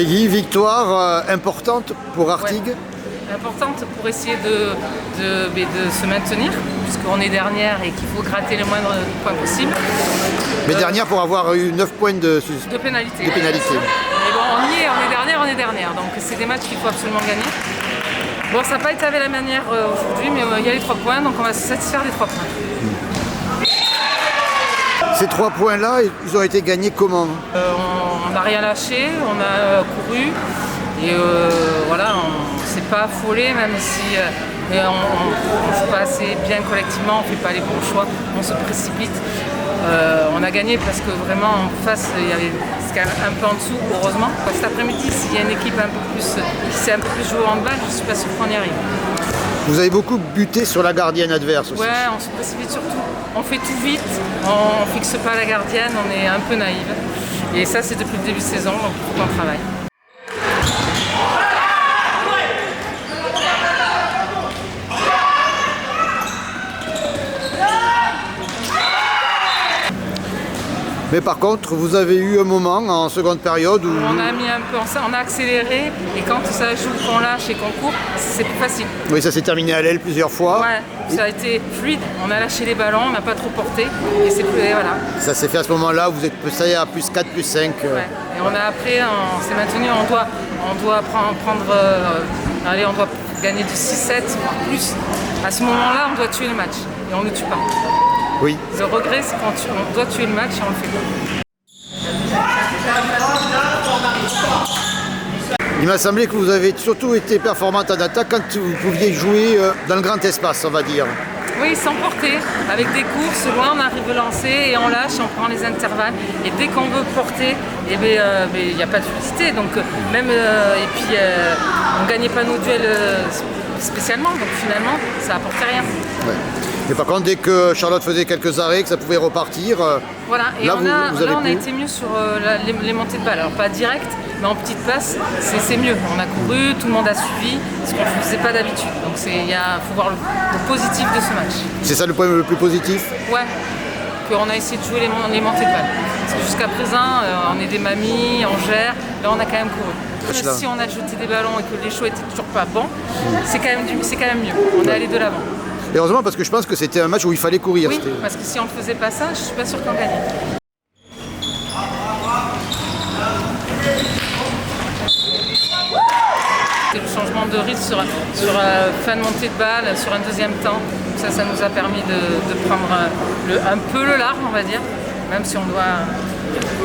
Peggy, victoire importante pour Artigues. Ouais. Importante pour essayer de se maintenir, puisqu'on est dernière et qu'il faut gratter le moindre point possible. Mais dernière pour avoir eu 9 points de pénalité. Mais bon, on est dernière, donc c'est des matchs qu'il faut absolument gagner. Bon, ça n'a pas été avec la manière aujourd'hui, mais il y a les 3 points, donc on va se satisfaire des 3 points. Ces 3 points-là, ils ont été gagnés comment? On n'a rien lâché, on a couru. Et voilà, on ne s'est pas affolé, même si on ne joue pas assez bien collectivement, on ne fait pas les bons choix, on se précipite. On a gagné parce que vraiment en face, il y avait un peu en dessous, heureusement. Cet après-midi, s'il y a une équipe qui sait un peu plus jouer au handball, je ne suis pas sûre qu'on y arrive. Vous avez beaucoup buté sur la gardienne adverse aussi. Ouais, on se précipite surtout. On fait tout vite, on ne fixe pas la gardienne, on est un peu naïve. Et ça, c'est depuis le début de saison, donc il faut qu'on travaille. Mais par contre, vous avez eu un moment en seconde période où... On a mis un peu, on a accéléré et quand ça joue, qu'on lâche et qu'on court, c'est plus facile. Oui, ça s'est terminé à l'aile plusieurs fois. Ouais, ça a été fluide, on a lâché les ballons, on n'a pas trop porté et c'est plus... voilà. Ça s'est fait à ce moment-là, vous êtes passé à plus 4, plus 5. Ouais. Et on a après, on s'est maintenu, on doit allez, on doit gagner de 6-7, voire plus. À ce moment-là, on doit tuer le match et on ne tue pas. Oui. Le regret, c'est quand on doit tuer le match et on le fait pas. Il m'a semblé que vous avez surtout été performante en attaque quand vous pouviez jouer dans le grand espace, on va dire. Oui, sans porter, avec des courses, loin on arrive à lancer et on lâche, on prend les intervalles. Et dès qu'on veut porter, il n'y a pas de fluidité. Donc, on ne gagnait pas nos duels spécialement, donc finalement, ça n'apportait rien. Ouais. Mais par contre, dès que Charlotte faisait quelques arrêts, que ça pouvait repartir, voilà. Et là, on a été mieux sur les montées de balles. Alors pas direct, mais en petite passe, c'est mieux. On a couru, tout le monde a suivi, ce qu'on ne faisait pas d'habitude. Donc il faut voir le positif de ce match. C'est ça le point le plus positif? Ouais, qu'on a essayé de jouer les montées de balles. Parce que jusqu'à présent, on est des mamies, on gère, là on a quand même couru. Si on a jeté des ballons et que les choix étaient toujours pas bons, c'est quand même mieux. On est allé de l'avant. Et heureusement, parce que je pense que c'était un match où il fallait courir. Oui, parce que si on ne faisait pas ça, je ne suis pas sûre qu'on gagnait. C'est le changement de rythme sur fin de montée de balle, sur un deuxième temps. Ça nous a permis de prendre un peu le large, on va dire, même si on doit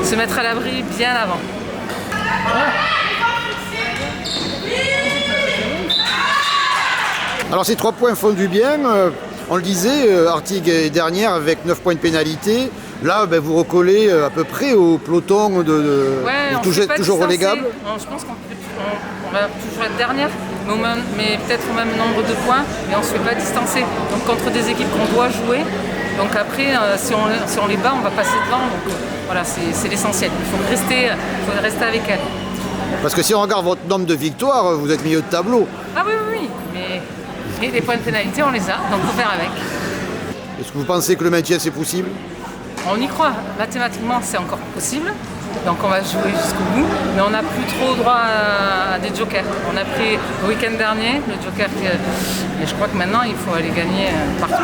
se mettre à l'abri bien avant. Alors ces 3 points font du bien, on le disait, Artigues est dernière avec 9 points de pénalité. Là, vous recollez à peu près au peloton toujours relégable. Je pense qu'on va toujours être dernière, mais peut-être au même nombre de points, mais on ne se fait pas distancer. Donc contre des équipes qu'on doit jouer, donc après, si on les bat, on va passer devant. Donc voilà, c'est l'essentiel. Il faut rester avec elles. Parce que si on regarde votre nombre de victoires, vous êtes milieu de tableau. Ah oui, mais les points de pénalité, on les a, donc il faut faire avec. Est-ce que vous pensez que le maintien, c'est possible? On y croit. Mathématiquement, c'est encore possible. Donc on va jouer jusqu'au bout. Mais on n'a plus trop droit à des jokers. On a pris le week-end dernier le joker. Et je crois que maintenant, il faut aller gagner partout.